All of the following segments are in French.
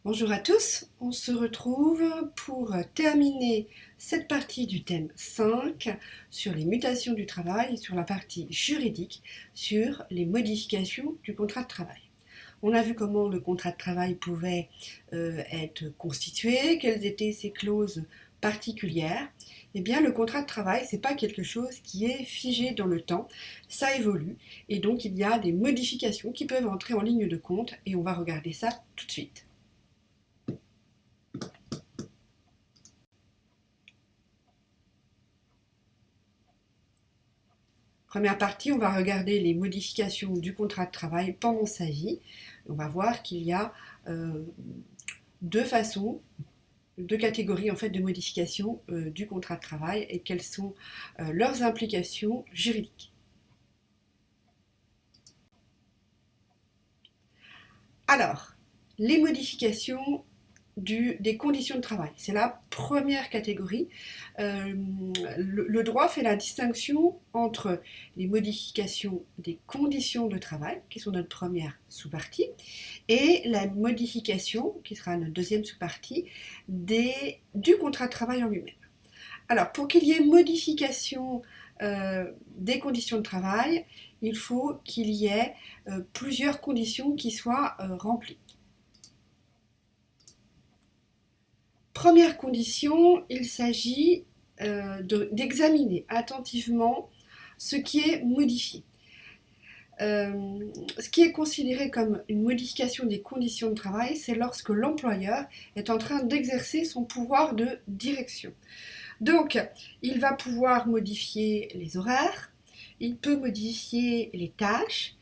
Bonjour à tous, on se retrouve pour terminer cette partie du thème 5 sur les mutations du travail et sur la partie juridique sur les modifications du contrat de travail. On a vu comment le contrat de travail pouvait être constitué, quelles étaient ses clauses particulières. Eh bien, le contrat de travail, ce n'est pas quelque chose qui est figé dans le temps, ça évolue et donc il y a des modifications qui peuvent entrer en ligne de compte et on va regarder ça tout de suite. Première partie, on va regarder les modifications du contrat de travail pendant sa vie. On va voir qu'il y a deux façons, deux catégories en fait de modifications du contrat de travail et quelles sont leurs implications juridiques. Alors, les modifications des conditions de travail. C'est la première catégorie. Le droit fait la distinction entre les modifications des conditions de travail, qui sont notre première sous-partie, et la modification, qui sera notre deuxième sous-partie, du contrat de travail en lui-même. Alors, pour qu'il y ait modification des conditions de travail, il faut qu'il y ait plusieurs conditions qui soient remplies. Première condition, il s'agit d'examiner attentivement ce qui est modifié. Ce qui est considéré comme une modification des conditions de travail, c'est lorsque l'employeur est en train d'exercer son pouvoir de direction. Donc, il va pouvoir modifier les horaires, il peut modifier les tâches,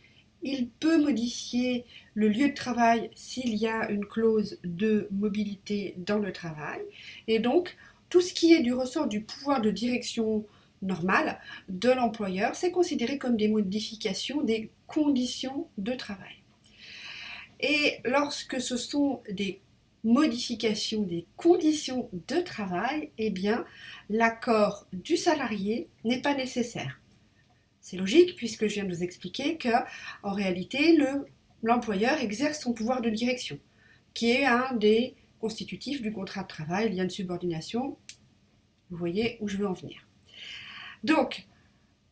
il peut modifier le lieu de travail s'il y a une clause de mobilité dans le travail. Et donc, tout ce qui est du ressort du pouvoir de direction normal de l'employeur, c'est considéré comme des modifications des conditions de travail. Et lorsque ce sont des modifications des conditions de travail, eh bien, l'accord du salarié n'est pas nécessaire. C'est logique puisque je viens de vous expliquer qu'en réalité, l'employeur exerce son pouvoir de direction, qui est un des constitutifs du contrat de travail, lien de subordination. Vous voyez où je veux en venir. Donc,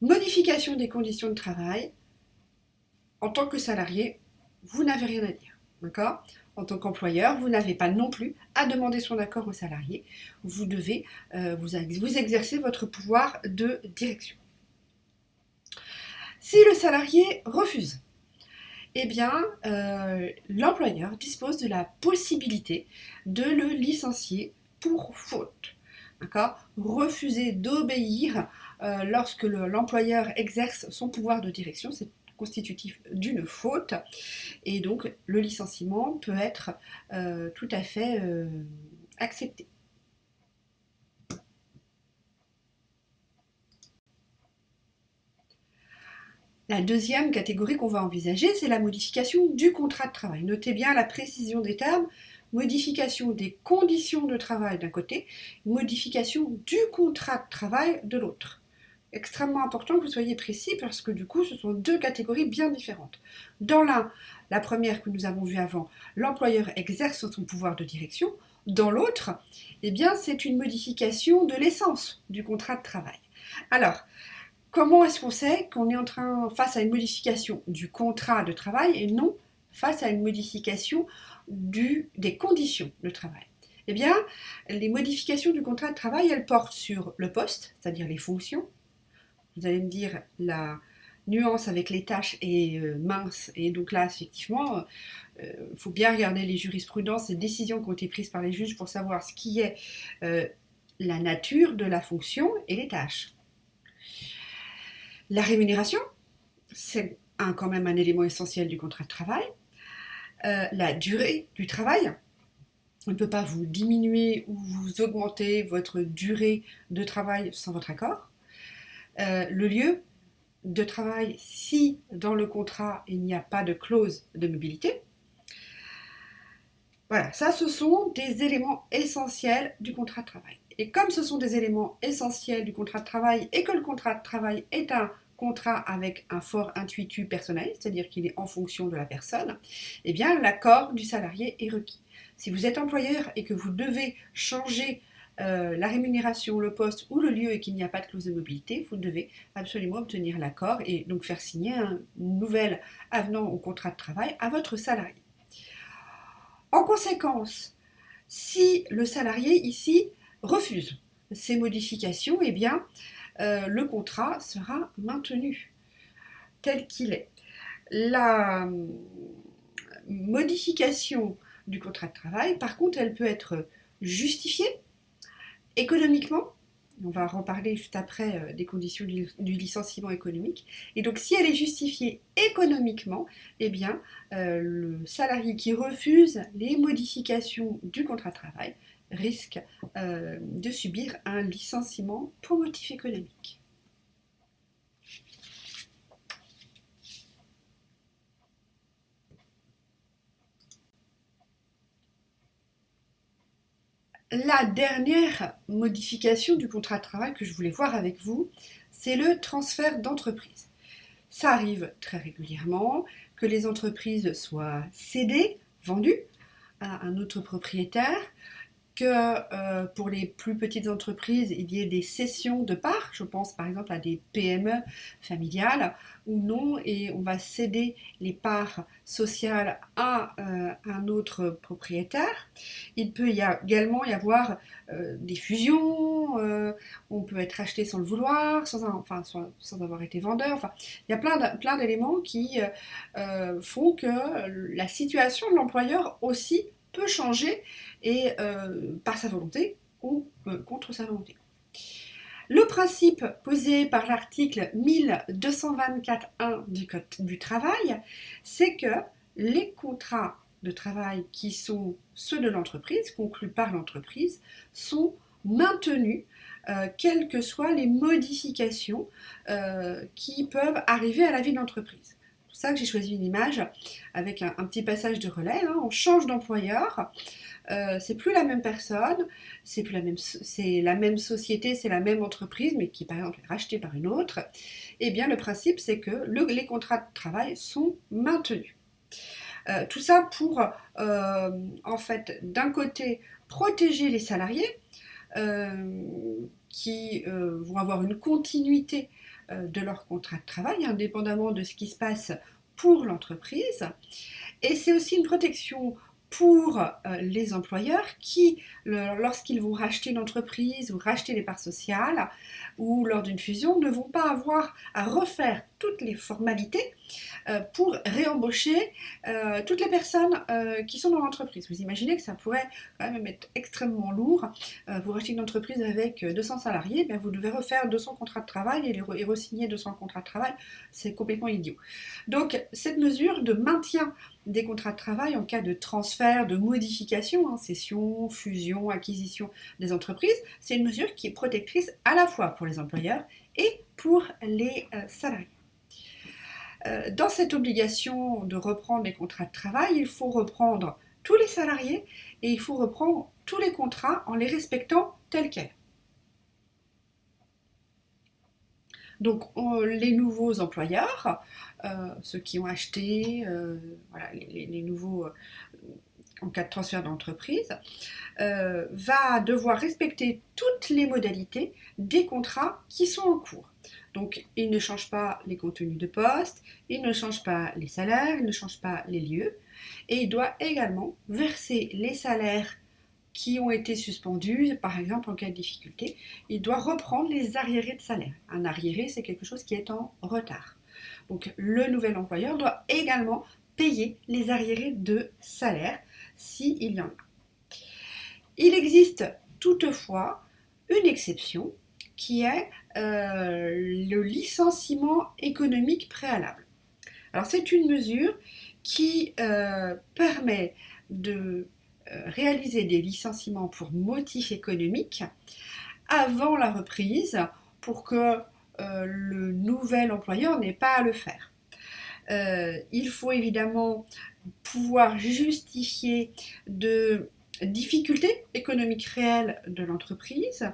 modification des conditions de travail, en tant que salarié, vous n'avez rien à dire. D'accord ? En tant qu'employeur, vous n'avez pas non plus à demander son accord au salarié. Vous devez vous exercer votre pouvoir de direction. Si le salarié refuse, eh bien, l'employeur dispose de la possibilité de le licencier pour faute. D'accord ? Refuser d'obéir lorsque l'employeur exerce son pouvoir de direction, c'est constitutif d'une faute, et donc le licenciement peut être tout à fait accepté. La deuxième catégorie qu'on va envisager, c'est la modification du contrat de travail. Notez bien la précision des termes. Modification des conditions de travail d'un côté, modification du contrat de travail de l'autre. Extrêmement important que vous soyez précis parce que du coup, ce sont deux catégories bien différentes. Dans la première que nous avons vue avant, l'employeur exerce son pouvoir de direction. Dans l'autre, eh bien, c'est une modification de l'essence du contrat de travail. Alors, comment est-ce qu'on sait qu'on est face à une modification du contrat de travail et non face à une modification des conditions de travail? Eh bien, les modifications du contrat de travail, elles portent sur le poste, c'est-à-dire les fonctions. Vous allez me dire, la nuance avec les tâches est mince, et donc là, effectivement, il faut bien regarder les jurisprudences et décisions qui ont été prises par les juges pour savoir ce qui est la nature de la fonction et les tâches. La rémunération, c'est quand même un élément essentiel du contrat de travail. La durée du travail, on ne peut pas vous diminuer ou vous augmenter votre durée de travail sans votre accord. Le lieu de travail, si dans le contrat il n'y a pas de clause de mobilité. Voilà, ça ce sont des éléments essentiels du contrat de travail. Et comme ce sont des éléments essentiels du contrat de travail et que le contrat de travail est un contrat avec un fort intuitu personnel, c'est-à-dire qu'il est en fonction de la personne, eh bien l'accord du salarié est requis. Si vous êtes employeur et que vous devez changer la rémunération, le poste ou le lieu et qu'il n'y a pas de clause de mobilité, vous devez absolument obtenir l'accord et donc faire signer un nouvel avenant au contrat de travail à votre salarié. En conséquence, si le salarié ici refuse ces modifications, eh bien le contrat sera maintenu tel qu'il est. La modification du contrat de travail, par contre, elle peut être justifiée économiquement. On va reparler juste après des conditions du licenciement économique. Et donc, si elle est justifiée économiquement, eh bien, le salarié qui refuse les modifications du contrat de travail risque de subir un licenciement pour motif économique. La dernière modification du contrat de travail que je voulais voir avec vous, c'est le transfert d'entreprise. Ça arrive très régulièrement que les entreprises soient cédées, vendues à un autre propriétaire, que pour les plus petites entreprises, il y ait des cessions de parts. Je pense par exemple à des PME familiales ou non, et on va céder les parts sociales à un autre propriétaire. Il peut également y avoir des fusions, on peut être acheté sans le vouloir, sans avoir été vendeur. Enfin, il y a plein d'éléments qui font que la situation de l'employeur aussi peut changer et par sa volonté ou contre sa volonté. Le principe posé par l'article 1224.1 du Code du travail, c'est que les contrats de travail qui sont ceux de l'entreprise, conclus par l'entreprise, sont maintenus quelles que soient les modifications qui peuvent arriver à la vie de l'entreprise. C'est pour ça que j'ai choisi une image avec un petit passage de relais. On change d'employeur, c'est plus la même personne, c'est la même société, c'est la même entreprise, mais qui par exemple est rachetée par une autre. Eh bien, le principe, c'est que les contrats de travail sont maintenus. Tout ça pour, en fait, d'un côté, protéger les salariés qui vont avoir une continuité de leur contrat de travail, indépendamment de ce qui se passe pour l'entreprise. Et c'est aussi une protection pour les employeurs qui, lorsqu'ils vont racheter une entreprise ou racheter les parts sociales ou lors d'une fusion, ne vont pas avoir à refaire toutes les formalités pour réembaucher toutes les personnes qui sont dans l'entreprise. Vous imaginez que ça pourrait quand même être extrêmement lourd. Vous rachetez une entreprise avec 200 salariés, bien vous devez refaire 200 contrats de travail et re-signer 200 contrats de travail. C'est complètement idiot. Donc cette mesure de maintien des contrats de travail en cas de transfert, de modification, cession, fusion, acquisition des entreprises, c'est une mesure qui est protectrice à la fois pour les employeurs et pour les salariés. Dans cette obligation de reprendre les contrats de travail, il faut reprendre tous les salariés et il faut reprendre tous les contrats en les respectant tels quels. Donc les nouveaux employeurs, ceux qui ont acheté, les nouveaux en cas de transfert d'entreprise, va devoir respecter toutes les modalités des contrats qui sont en cours. Donc, il ne change pas les contenus de poste, il ne change pas les salaires, il ne change pas les lieux, et il doit également verser les salaires qui ont été suspendus, par exemple en cas de difficulté, il doit reprendre les arriérés de salaire. Un arriéré, c'est quelque chose qui est en retard. Donc, le nouvel employeur doit également payer les arriérés de salaire s'il y en a. Il existe toutefois une exception qui est le licenciement économique préalable. Alors c'est une mesure qui permet de réaliser des licenciements pour motif économique avant la reprise pour que le nouvel employeur n'ait pas à le faire. Il faut évidemment pouvoir justifier de difficultés économiques réelles de l'entreprise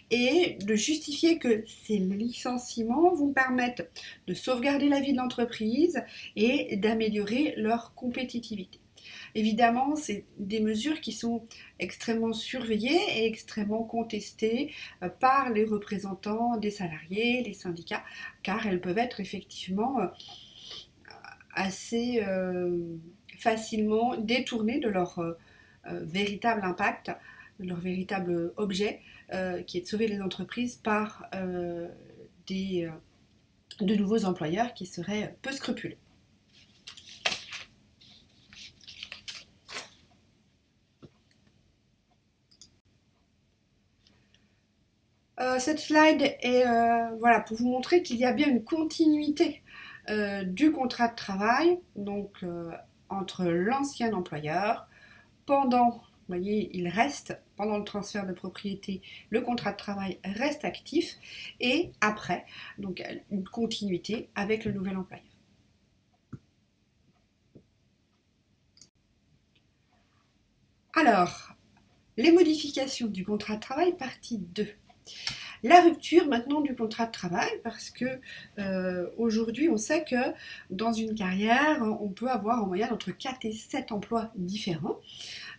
et de justifier que ces licenciements vont permettre de sauvegarder la vie de l'entreprise et d'améliorer leur compétitivité. Évidemment, c'est des mesures qui sont extrêmement surveillées et extrêmement contestées par les représentants des salariés, les syndicats, car elles peuvent être effectivement assez facilement détournées de leur véritable impact, de leur véritable objet, qui est de sauver les entreprises par de nouveaux employeurs qui seraient peu scrupuleux. Cette slide est voilà, pour vous montrer qu'il y a bien une continuité du contrat de travail, donc entre l'ancien employeur, pendant, vous voyez, il reste, pendant le transfert de propriété, le contrat de travail reste actif, et après, donc une continuité avec le nouvel employeur. Alors, les modifications du contrat de travail, partie 2. La rupture maintenant du contrat de travail, parce que aujourd'hui on sait que dans une carrière on peut avoir en moyenne entre 4 et 7 emplois différents.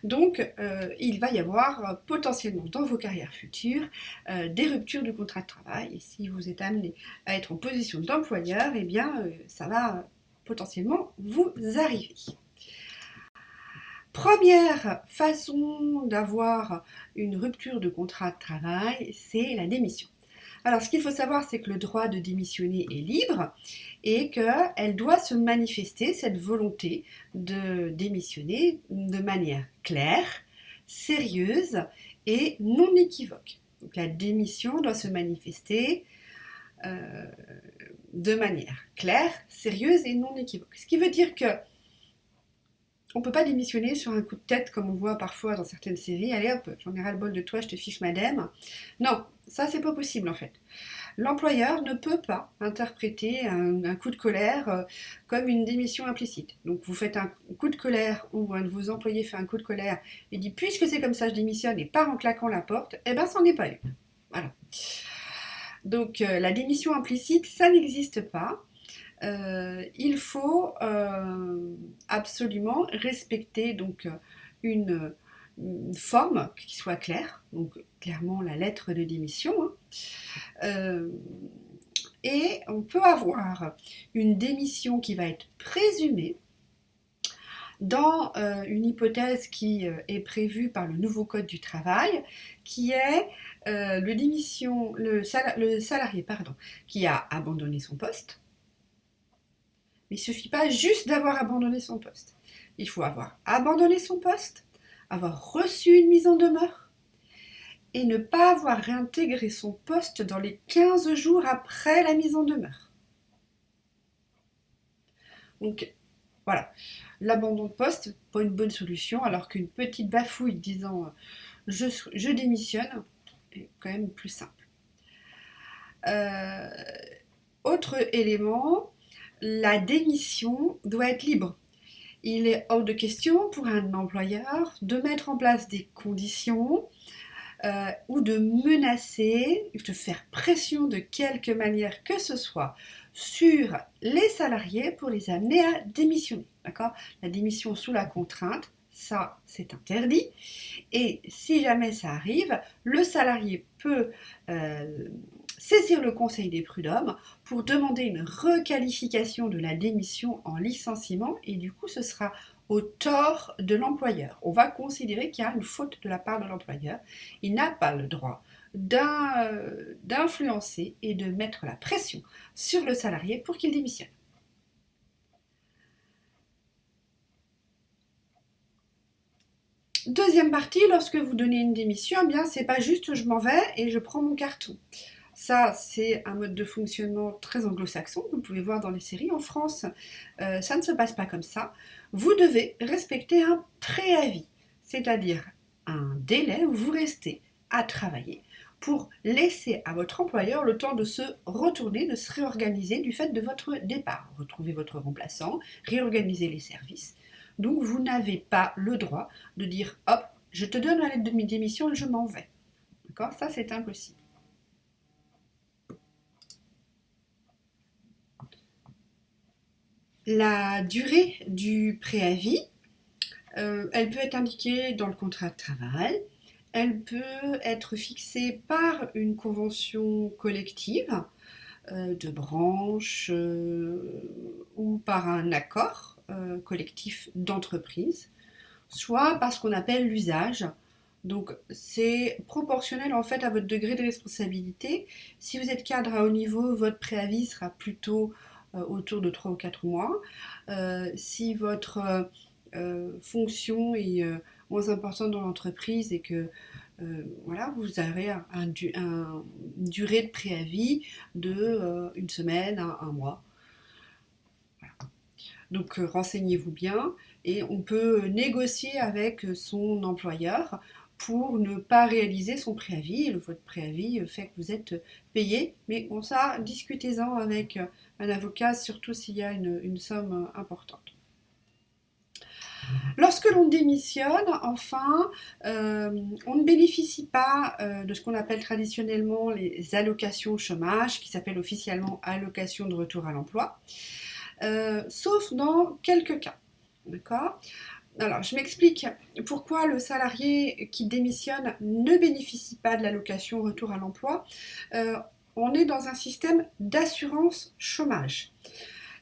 Donc il va y avoir potentiellement dans vos carrières futures des ruptures du contrat de travail, et si vous êtes amené à être en position d'employeur, eh bien ça va potentiellement vous arriver. Première façon d'avoir une rupture de contrat de travail, c'est la démission. Alors, ce qu'il faut savoir, c'est que le droit de démissionner est libre et qu'elle doit se manifester, cette volonté de démissionner, de manière claire, sérieuse et non équivoque. Donc, la démission doit se manifester de manière claire, sérieuse et non équivoque. Ce qui veut dire que on ne peut pas démissionner sur un coup de tête comme on voit parfois dans certaines séries. Allez hop, j'en ai ras le bol de toi, je te fiche madame. Non, ça c'est pas possible en fait. L'employeur ne peut pas interpréter un coup de colère comme une démission implicite. Donc vous faites un coup de colère ou un de vos employés fait un coup de colère et dit puisque c'est comme ça je démissionne et part en claquant la porte, eh ben c'en est pas une. Voilà. Donc la démission implicite, ça n'existe pas. Il faut absolument respecter donc une forme qui soit claire, donc clairement la lettre de démission, hein. Et on peut avoir une démission qui va être présumée dans une hypothèse qui est prévue par le nouveau code du travail, qui est le salarié qui a abandonné son poste. Mais il ne suffit pas juste d'avoir abandonné son poste. Il faut avoir abandonné son poste, avoir reçu une mise en demeure et ne pas avoir réintégré son poste dans les 15 jours après la mise en demeure. Donc voilà, l'abandon de poste, pas une bonne solution, alors qu'une petite bafouille disant je démissionne est quand même plus simple. Autre élément, la démission doit être libre. Il est hors de question pour un employeur de mettre en place des conditions ou de menacer, de faire pression de quelque manière que ce soit sur les salariés pour les amener à démissionner. D'accord ? La démission sous la contrainte, ça c'est interdit. Et si jamais ça arrive, le salarié peut saisir le conseil des prud'hommes pour demander une requalification de la démission en licenciement, et du coup ce sera au tort de l'employeur. On va considérer qu'il y a une faute de la part de l'employeur. Il n'a pas le droit d'influencer et de mettre la pression sur le salarié pour qu'il démissionne. Deuxième partie, lorsque vous donnez une démission, eh bien c'est pas juste je m'en vais et je prends mon carton. Ça, c'est un mode de fonctionnement très anglo-saxon, vous pouvez voir dans les séries. En France, ça ne se passe pas comme ça. Vous devez respecter un préavis, c'est-à-dire un délai où vous restez à travailler pour laisser à votre employeur le temps de se retourner, de se réorganiser du fait de votre départ. Retrouver votre remplaçant, réorganiser les services. Donc vous n'avez pas le droit de dire hop, je te donne ma lettre de démission et je m'en vais. D'accord? Ça, c'est impossible. La durée du préavis, elle peut être indiquée dans le contrat de travail, elle peut être fixée par une convention collective de branche ou par un accord collectif d'entreprise, soit par ce qu'on appelle l'usage. Donc c'est proportionnel en fait à votre degré de responsabilité. Si vous êtes cadre à haut niveau, votre préavis sera plutôt autour de 3 ou 4 mois. Si votre fonction est moins importante dans l'entreprise et que voilà, vous avez une durée de préavis de une semaine à un mois. Voilà. Donc renseignez-vous bien et on peut négocier avec son employeur pour ne pas réaliser son préavis. Votre préavis fait que vous êtes payé, mais bon, ça, discutez-en avec un avocat, surtout s'il y a une somme importante. Lorsque l'on démissionne, enfin, on ne bénéficie pas de ce qu'on appelle traditionnellement les allocations chômage, qui s'appellent officiellement allocations de retour à l'emploi, sauf dans quelques cas. D'accord ? Alors, je m'explique pourquoi le salarié qui démissionne ne bénéficie pas de l'allocation retour à l'emploi. On est dans un système d'assurance chômage.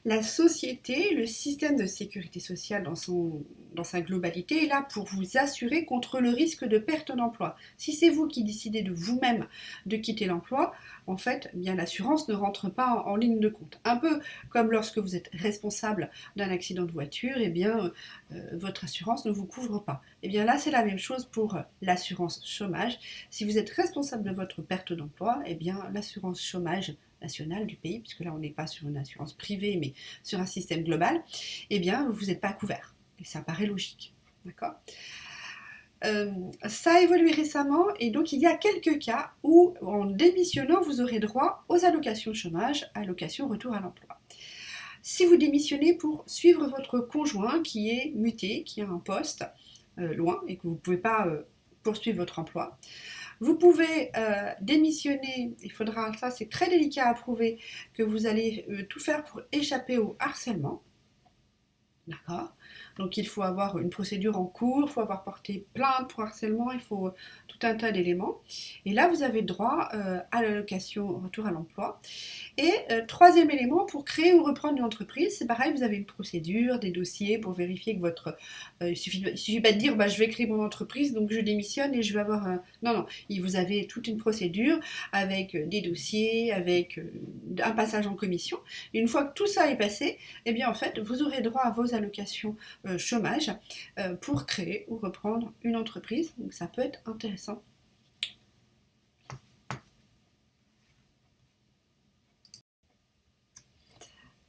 La société, le système de sécurité sociale dans sa globalité est là pour vous assurer contre le risque de perte d'emploi. Si c'est vous qui décidez de vous-même de quitter l'emploi, en fait, bien l'assurance ne rentre pas en ligne de compte. Un peu comme lorsque vous êtes responsable d'un accident de voiture, eh bien, votre assurance ne vous couvre pas. Eh bien là, c'est la même chose pour l'assurance chômage. Si vous êtes responsable de votre perte d'emploi, eh bien l'assurance chômage nationale du pays, puisque là on n'est pas sur une assurance privée mais sur un système global, eh bien vous n'êtes pas couvert. Et ça paraît logique. D'accord ? Ça a évolué récemment et donc il y a quelques cas où en démissionnant vous aurez droit aux allocations chômage, allocations retour à l'emploi. Si vous démissionnez pour suivre votre conjoint qui est muté, qui a un poste loin et que vous ne pouvez pas poursuivre votre emploi, vous pouvez démissionner, il faudra, ça c'est très délicat à prouver, que vous allez tout faire pour échapper au harcèlement. D'accord ? Donc il faut avoir une procédure en cours, il faut avoir porté plainte pour harcèlement, il faut tout un tas d'éléments. Et là, vous avez droit à l'allocation retour à l'emploi. Et troisième élément, pour créer ou reprendre une entreprise, c'est pareil, vous avez une procédure, des dossiers pour vérifier que votre... il suffit pas de dire, je vais créer mon entreprise, donc je démissionne et je vais avoir... Non, non, vous avez toute une procédure avec des dossiers, avec un passage en commission. Et une fois que tout ça est passé, eh bien en fait, vous aurez droit à vos allocations chômage pour créer ou reprendre une entreprise. Donc ça peut être intéressant.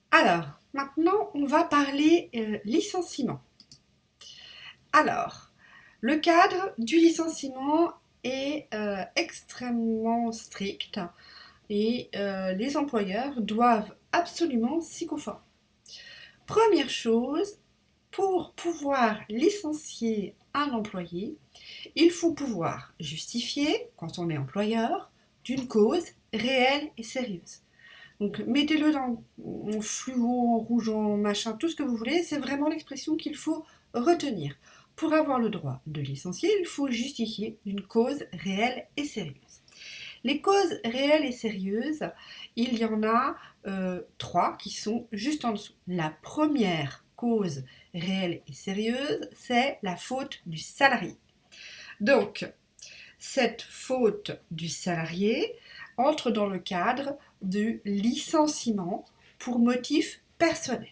Alors, maintenant, on va parler licenciement. Alors, le cadre du licenciement est extrêmement strict et les employeurs doivent absolument s'y conformer. Première chose, pour pouvoir licencier un employé, il faut pouvoir justifier, quand on est employeur, d'une cause réelle et sérieuse. Donc mettez-le en fluo, en rouge, en machin, tout ce que vous voulez, c'est vraiment l'expression qu'il faut retenir. Pour avoir le droit de licencier, il faut justifier d'une cause réelle et sérieuse. Les causes réelles et sérieuses, il y en a 3 qui sont juste en dessous. La première cause réelle et sérieuse, c'est la faute du salarié. Donc, cette faute du salarié entre dans le cadre du licenciement pour motif personnel.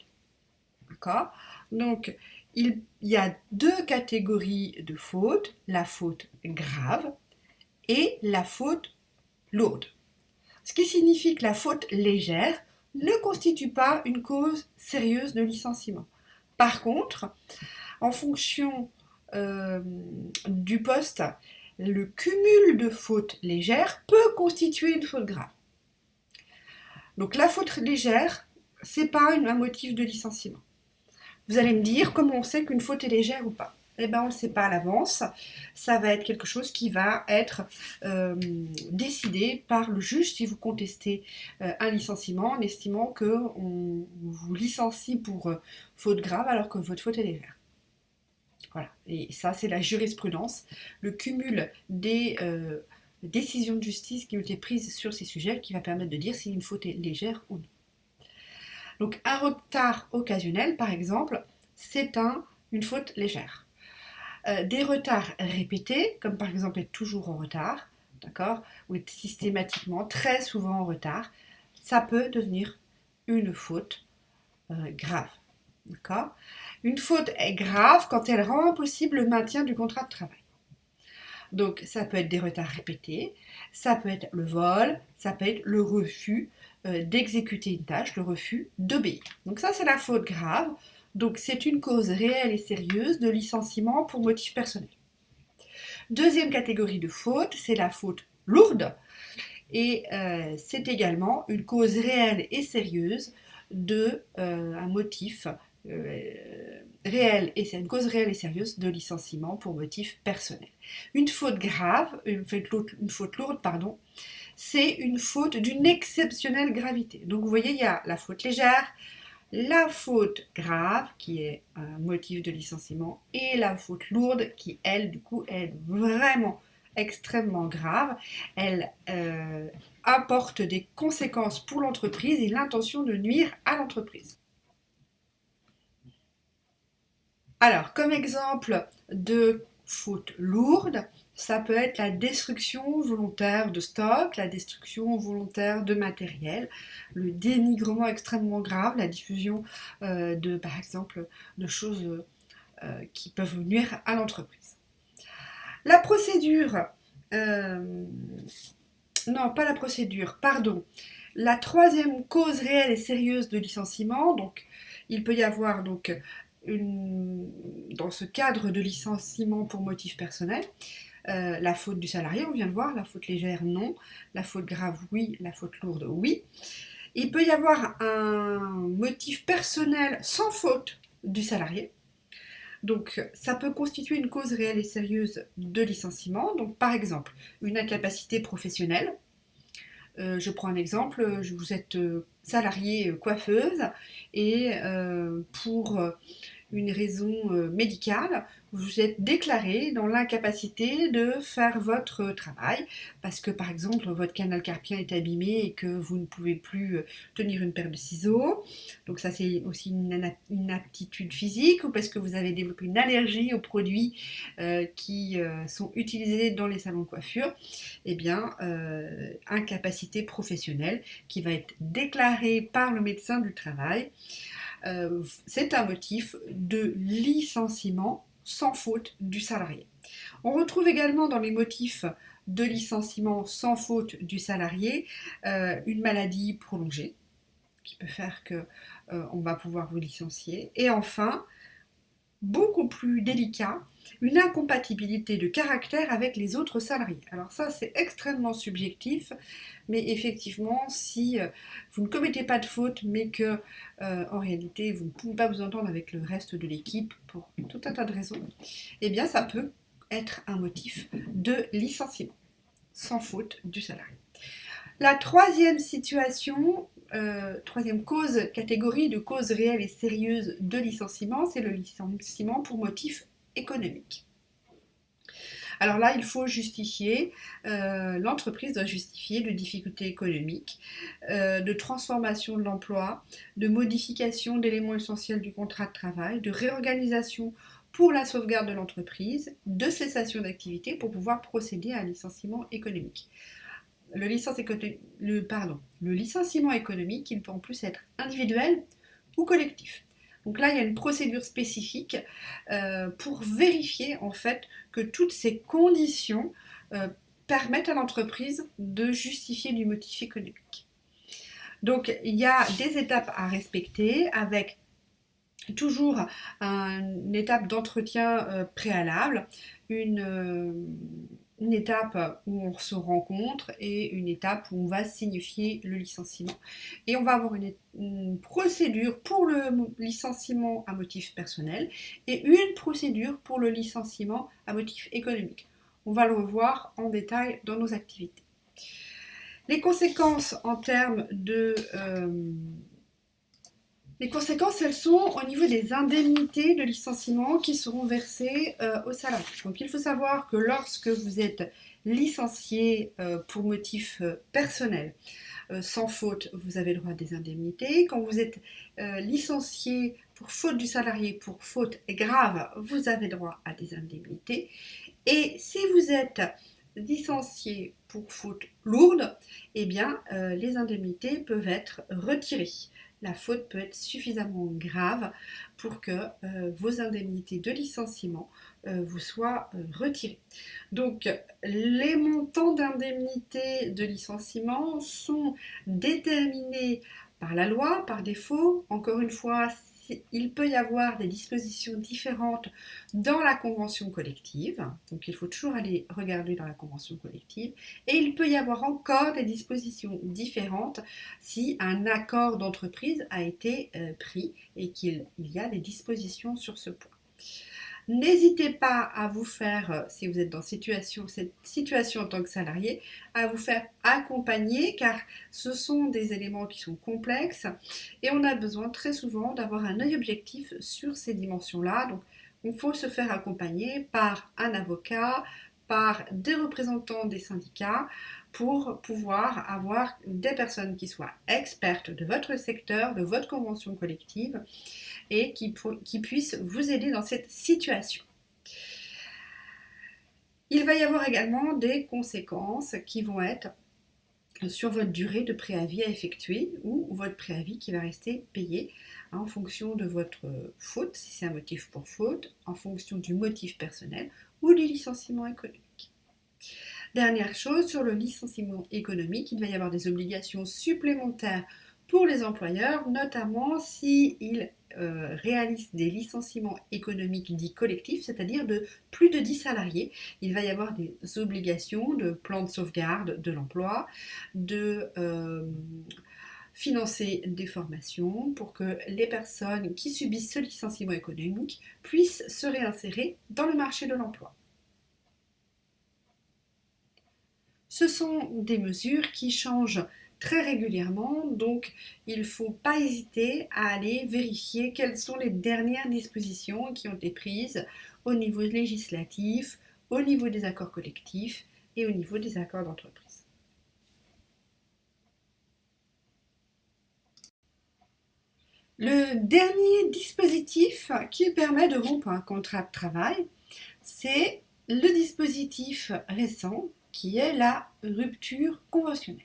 D'accord ? Donc, il y a 2 catégories de fautes, la faute grave et la faute lourde. Ce qui signifie que la faute légère ne constitue pas une cause sérieuse de licenciement. Par contre, en fonction du poste, le cumul de fautes légères peut constituer une faute grave. Donc la faute légère, c'est pas un motif de licenciement. Vous allez me dire comment on sait qu'une faute est légère ou pas. eh ben, on ne le sait pas à l'avance. Ça va être quelque chose qui va être décidé par le juge si vous contestez un licenciement en estimant qu'on vous licencie pour faute grave alors que votre faute est légère. Voilà. Et ça, c'est la jurisprudence, le cumul des décisions de justice qui ont été prises sur ces sujets qui va permettre de dire si une faute est légère ou non. Donc un retard occasionnel, par exemple, c'est une faute légère. Des retards répétés, comme par exemple être toujours en retard, d'accord, ou être systématiquement, très souvent en retard, ça peut devenir une faute grave, d'accord. Une faute est grave quand elle rend impossible le maintien du contrat de travail. Donc ça peut être des retards répétés, ça peut être le vol, ça peut être le refus d'exécuter une tâche, le refus d'obéir. Donc ça c'est la faute grave. Donc c'est une cause réelle et sérieuse de licenciement pour motif personnel. Deuxième catégorie de faute, c'est la faute lourde. Et c'est également une cause réelle et sérieuse de un motif réel, et c'est une cause réelle et sérieuse de licenciement pour motif personnel. Une faute grave, une faute lourde, pardon, c'est une faute d'une exceptionnelle gravité. Donc vous voyez, il y a la faute légère, la faute grave, qui est un motif de licenciement, et la faute lourde, qui, elle, du coup, est vraiment extrêmement grave. Elle apporte des conséquences pour l'entreprise et l'intention de nuire à l'entreprise. Alors, comme exemple de faute lourde, ça peut être la destruction volontaire de stock, la destruction volontaire de matériel, le dénigrement extrêmement grave, la diffusion par exemple, de choses qui peuvent nuire à l'entreprise. La procédure, non, pas la procédure, pardon. La troisième cause réelle et sérieuse de licenciement, donc il peut y avoir donc dans ce cadre de licenciement pour motif personnel, la faute du salarié, on vient de voir, la faute légère, non, la faute grave, oui, la faute lourde, oui. Il peut y avoir un motif personnel sans faute du salarié. Donc, ça peut constituer une cause réelle et sérieuse de licenciement. Donc, par exemple, une incapacité professionnelle. Je prends un exemple, vous êtes salarié coiffeuse et pour une raison médicale, vous êtes déclaré dans l'incapacité de faire votre travail parce que par exemple votre canal carpien est abîmé et que vous ne pouvez plus tenir une paire de ciseaux. Donc ça c'est aussi une aptitude physique, ou parce que vous avez développé une allergie aux produits qui sont utilisés dans les salons de coiffure. Eh bien, incapacité professionnelle qui va être déclarée par le médecin du travail. C'est un motif de licenciement sans faute du salarié. On retrouve également dans les motifs de licenciement sans faute du salarié une maladie prolongée qui peut faire qu'on va pouvoir vous licencier. Et enfin, beaucoup plus délicat, une incompatibilité de caractère avec les autres salariés. Alors ça, c'est extrêmement subjectif, mais effectivement, si vous ne commettez pas de faute, mais que en réalité, vous ne pouvez pas vous entendre avec le reste de l'équipe pour tout un tas de raisons, eh bien, ça peut être un motif de licenciement, sans faute du salarié. La troisième situation, troisième catégorie de cause réelle et sérieuse de licenciement, c'est le licenciement pour motif économique. Alors là, il faut justifier, l'entreprise doit justifier de difficultés économiques, de transformation de l'emploi, de modification d'éléments essentiels du contrat de travail, de réorganisation pour la sauvegarde de l'entreprise, de cessation d'activité pour pouvoir procéder à un licenciement économique. Le licenciement économique, il peut en plus être individuel ou collectif. Donc là, il y a une procédure spécifique pour vérifier en fait que toutes ces conditions permettent à l'entreprise de justifier du motif économique. Donc il y a des étapes à respecter avec toujours une étape d'entretien préalable, une une étape où on se rencontre et une étape où on va signifier le licenciement. Et on va avoir une procédure pour le licenciement à motif personnel et une procédure pour le licenciement à motif économique. On va le revoir en détail dans nos activités. Les conséquences en termes de... les conséquences, elles sont au niveau des indemnités de licenciement qui seront versées aux salariés. Donc il faut savoir que lorsque vous êtes licencié pour motif personnel, sans faute, vous avez le droit à des indemnités. Quand vous êtes licencié pour faute du salarié, pour faute grave, vous avez droit à des indemnités. Et si vous êtes licencié pour faute lourde, eh bien, les indemnités peuvent être retirées. La faute peut être suffisamment grave pour que vos indemnités de licenciement vous soient retirées. Donc, les montants d'indemnités de licenciement sont déterminés par la loi, par défaut. Encore une fois, il peut y avoir des dispositions différentes dans la convention collective. Donc, il faut toujours aller regarder dans la convention collective. Et il peut y avoir encore des dispositions différentes si un accord d'entreprise a été pris et qu'il y a des dispositions sur ce point. N'hésitez pas à vous faire, si vous êtes dans cette situation en tant que salarié, à vous faire accompagner car ce sont des éléments qui sont complexes et on a besoin très souvent d'avoir un œil objectif sur ces dimensions-là. Donc, il faut se faire accompagner par un avocat, par des représentants des syndicats pour pouvoir avoir des personnes qui soient expertes de votre secteur, de votre convention collective et qui puissent vous aider dans cette situation. Il va y avoir également des conséquences qui vont être sur votre durée de préavis à effectuer ou votre préavis qui va rester payé en fonction de votre faute, si c'est un motif pour faute, en fonction du motif personnel ou du licenciement économique. Dernière chose, sur le licenciement économique, il va y avoir des obligations supplémentaires pour les employeurs, notamment s'ils réalisent des licenciements économiques dits collectifs, c'est-à-dire de plus de 10 salariés. Il va y avoir des obligations de plan de sauvegarde de l'emploi, de financer des formations pour que les personnes qui subissent ce licenciement économique puissent se réinsérer dans le marché de l'emploi. Ce sont des mesures qui changent très régulièrement, donc il ne faut pas hésiter à aller vérifier quelles sont les dernières dispositions qui ont été prises au niveau législatif, au niveau des accords collectifs et au niveau des accords d'entreprise. Le dernier dispositif qui permet de rompre un contrat de travail, c'est le dispositif récent qui est la rupture conventionnelle.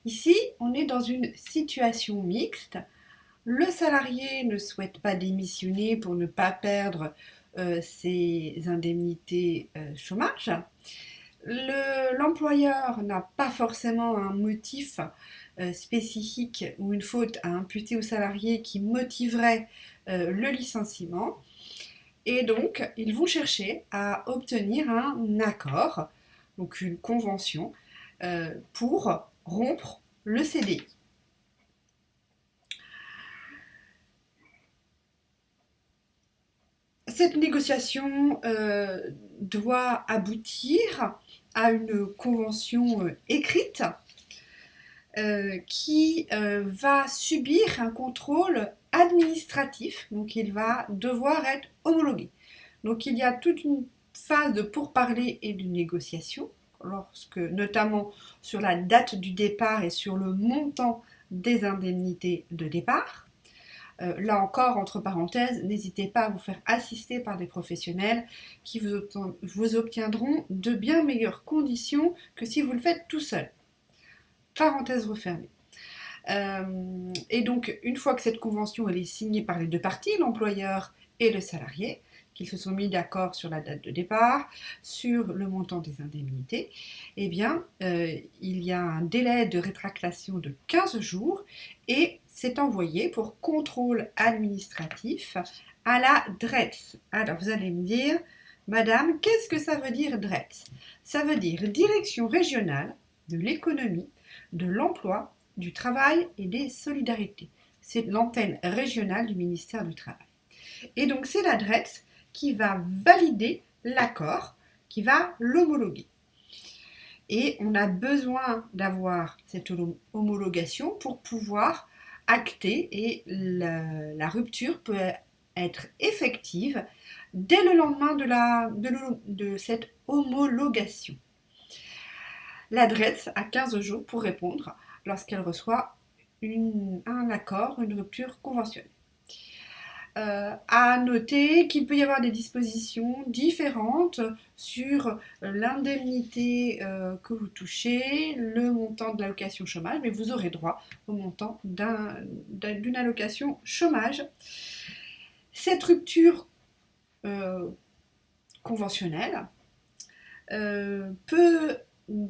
Ici, on est dans une situation mixte. Le salarié ne souhaite pas démissionner pour ne pas perdre ses indemnités chômage. L'employeur n'a pas forcément un motif spécifique ou une faute à imputer au salarié qui motiverait le licenciement. Et donc, ils vont chercher à obtenir un accord, donc une convention, pour rompre le CDI. Cette négociation doit aboutir à une convention écrite qui va subir un contrôle administratif, donc il va devoir être homologué. Donc il y a toute une phase de pourparlers et de négociation, lorsque, notamment sur la date du départ et sur le montant des indemnités de départ. Là encore, entre parenthèses, n'hésitez pas à vous faire assister par des professionnels qui vous obtiendront de bien meilleures conditions que si vous le faites tout seul. Parenthèse refermée. Et donc, une fois que cette convention elle est signée par les deux parties, l'employeur et le salarié, qu'ils se sont mis d'accord sur la date de départ, sur le montant des indemnités, eh bien, il y a un délai de rétractation de 15 jours et c'est envoyé pour contrôle administratif à la DRETS. Alors, vous allez me dire, Madame, qu'est-ce que ça veut dire DREETS? Ça veut dire Direction régionale de l'économie, de l'emploi, du travail et des solidarités. C'est l'antenne régionale du ministère du Travail. Et donc c'est la DREETS qui va valider l'accord, qui va l'homologuer. Et on a besoin d'avoir cette homologation pour pouvoir acter, et la rupture peut être effective dès le lendemain de cette homologation. La DREETS a 15 jours pour répondre lorsqu'elle reçoit un accord, une rupture conventionnelle. À noter qu'il peut y avoir des dispositions différentes sur l'indemnité que vous touchez, le montant de l'allocation chômage, mais vous aurez droit au montant d'une allocation chômage. Cette rupture conventionnelle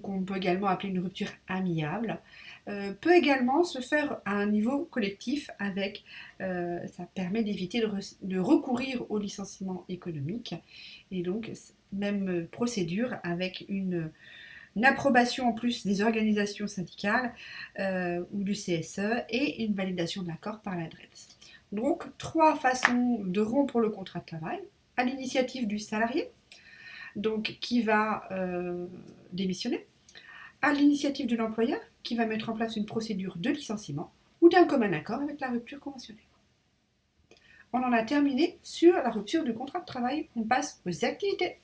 qu'on peut également appeler une rupture amiable, peut également se faire à un niveau collectif ça permet d'éviter de recourir au licenciement économique, et donc même procédure avec une approbation en plus des organisations syndicales ou du CSE et une validation de l'accord par la DREETS. Donc 3 façons de rompre le contrat de travail: à l'initiative du salarié, donc qui va démissionner, à l'initiative de l'employeur qui va mettre en place une procédure de licenciement, ou d'un commun accord avec la rupture conventionnelle. On en a terminé sur la rupture du contrat de travail. On passe aux activités.